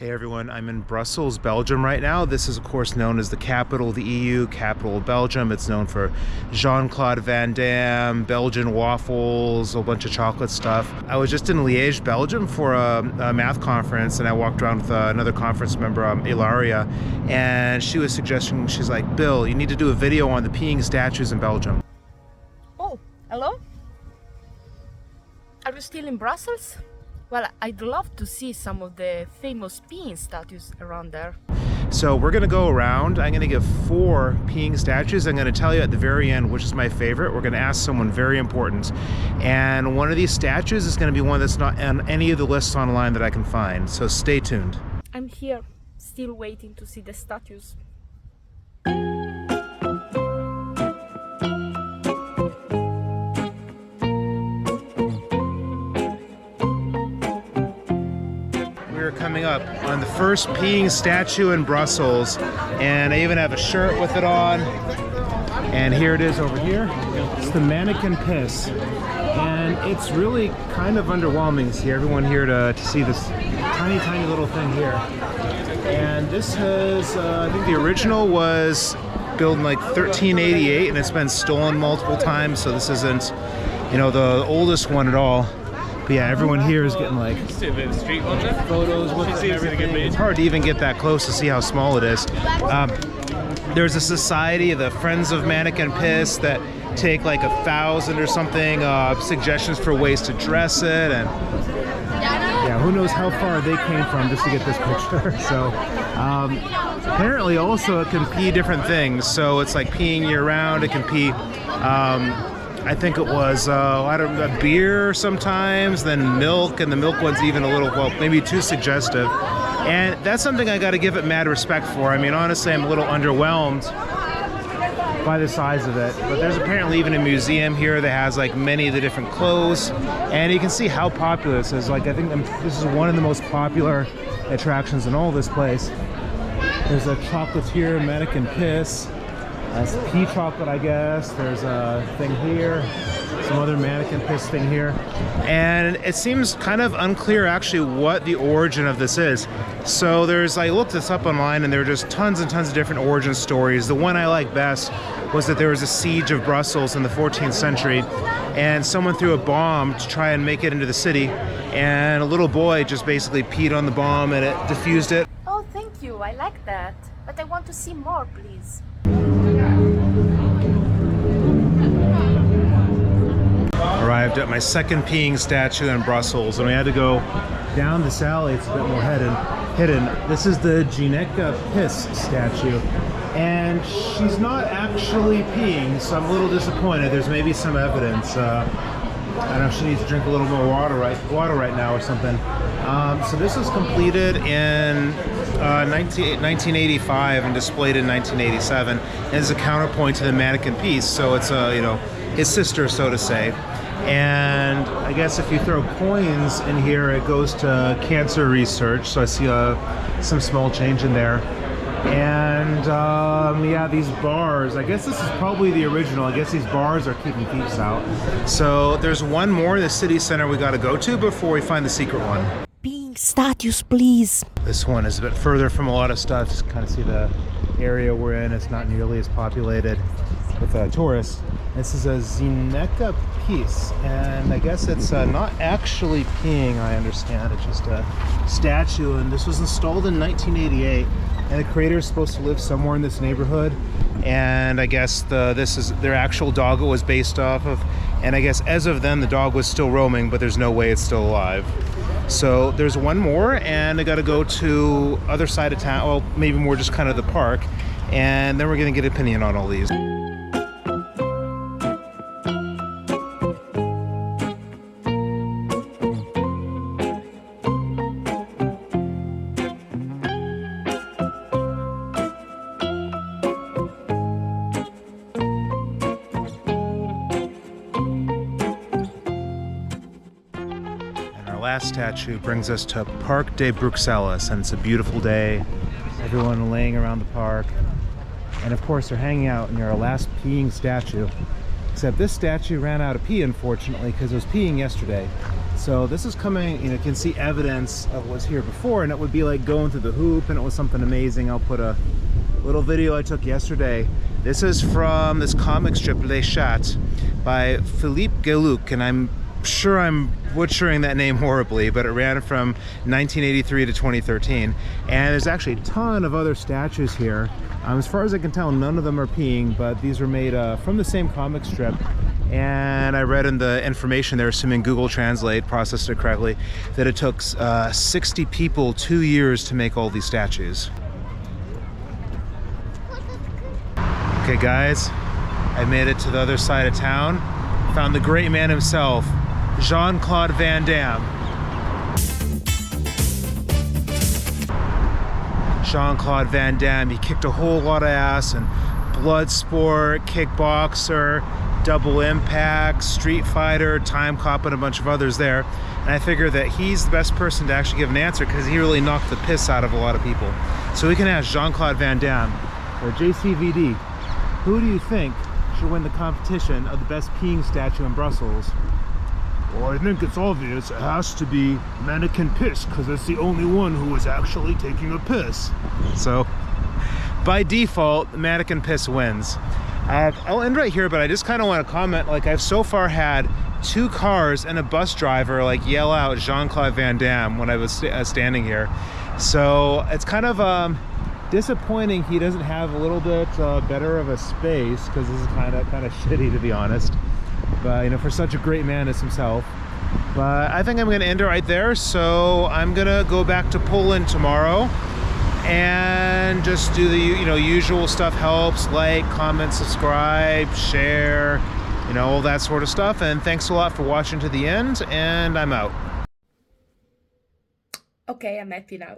Hey everyone, I'm in Brussels, Belgium right now. This is of course known as the capital of the EU, capital of Belgium. It's known for Jean-Claude Van Damme, Belgian waffles, a bunch of chocolate stuff. I was just in Liège, Belgium for a math conference, and I walked around with another conference member, Illaria, and she was suggesting, she's like, Bill, you need to do a video on the peeing statues in Belgium. Oh, hello? Are you still in Brussels? Well, I'd love to see some of the famous peeing statues around there. So we're gonna go around. I'm gonna give 4 peeing statues. I'm gonna tell you at the very end which is my favorite. We're gonna ask someone very important. And one of these statues is gonna be one that's not on any of the lists online that I can find. So stay tuned. I'm here, still waiting to see the statues. We're coming up on the first peeing statue in Brussels, and I even have a shirt with it on. And here it is over here. It's the Manneken Pis, and it's really kind of underwhelming to see everyone here to see this tiny little thing here. And this has, I think the original was built in like 1388, and it's been stolen multiple times, so this isn't, you know, the oldest one at all. But yeah, everyone here is getting like photos with it and everything. It's hard to even get that close to see how small it is. There's a society, the Friends of Manneken Pis, that take like 1,000 or something suggestions for ways to dress it, and yeah, who knows how far they came from just to get this picture. So apparently also it can pee different things. So it's like peeing year round. It can pee I think it was I don't know, beer sometimes, then milk, and the milk one's even a little, well, maybe too suggestive. And that's something I got to give it mad respect for. I mean, honestly, I'm a little underwhelmed by the size of it. But there's apparently even a museum here that has like many of the different clothes, and you can see how popular this is. Like, I think this is one of the most popular attractions in all this place. There's a chocolatier, Manneken Pis. That's pea chocolate, I guess. There's a thing here, some other Manneken Pis thing here. And it seems kind of unclear actually what the origin of this is. So there's, I looked this up online, and there are just tons and tons of different origin stories. The one I like best was that there was a siege of Brussels in the 14th century, and someone threw a bomb to try and make it into the city, and a little boy just basically peed on the bomb and it diffused it. Oh, thank you, I like that. But I want to see more, please. Arrived at my second peeing statue in Brussels, and we had to go down this alley. It's a bit more hidden. This is the Manneken Pis statue, and she's not actually peeing, so I'm a little disappointed. There's maybe some evidence. I don't know if she needs to drink a little more water right now or something. So this was completed in 1985 and displayed in 1987 as a counterpoint to the Manneken Pis. So it's a, you know, its sister, so to say. And I guess if you throw coins in here, it goes to cancer research. So I see some small change in there. And yeah, these bars, I guess this is probably the original. I guess these bars are keeping thieves out. So there's one more in the city center we got to go to before we find the secret one. Peeing statues, please. This one is a bit further from a lot of stuff. Just kind of see the area we're in. It's not nearly as populated with tourists. This is a Manneken Pis, and I guess it's not actually peeing, I understand. It's just a statue, and this was installed in 1988, and the creator is supposed to live somewhere in this neighborhood, and I guess this is their actual Doggo was based off of, and I guess as of then the dog was still roaming, but there's no way it's still alive. So there's one more, and I got to go to other side of town, well, maybe more just kind of the park, and then we're going to get an opinion on all these. Last statue brings us to Parc de Bruxelles, and it's a beautiful day. Everyone laying around the park, and of course they're hanging out near our last peeing statue. Except this statue ran out of pee, unfortunately, because it was peeing yesterday. So this is coming, you can see evidence of what's here before, and it would be like going through the hoop, and it was something amazing. I'll put a little video I took yesterday. This is from this comic strip Les Chats by Philippe Geluc, and I'm sure I'm butchering that name horribly, but it ran from 1983 to 2013. And there's actually a ton of other statues here. As far as I can tell, none of them are peeing, but these were made from the same comic strip. And I read in the information there, assuming Google Translate processed it correctly, that it took 60 people 2 years to make all these statues. Okay guys, I made it to the other side of town. Found the great man himself, Jean-Claude Van Damme. Jean-Claude Van Damme, he kicked a whole lot of ass in Bloodsport, Kickboxer, Double Impact, Street Fighter, Time Cop, and a bunch of others there. And I figure that he's the best person to actually give an answer because he really knocked the piss out of a lot of people. So we can ask Jean-Claude Van Damme, or JCVD, who do you think should win the competition of the best peeing statue in Brussels? Well, I think it's obvious. It has to be Manneken Pis, because it's the only one who was actually taking a piss. So, by default, Manneken Pis wins. I'll end right here, but I just kind of want to comment, like, I've so far had 2 cars and a bus driver, like, yell out Jean-Claude Van Damme when I was standing here. So, it's kind of disappointing he doesn't have a little bit better of a space, because this is kind of shitty, to be honest. But for such a great man as himself. But I think I'm going to end it right there. So I'm going to go back to Poland tomorrow and just do the usual stuff. Helps, like, comment, subscribe, share, all that sort of stuff. And thanks a lot for watching to the end, and I'm out. Okay, I'm happy now.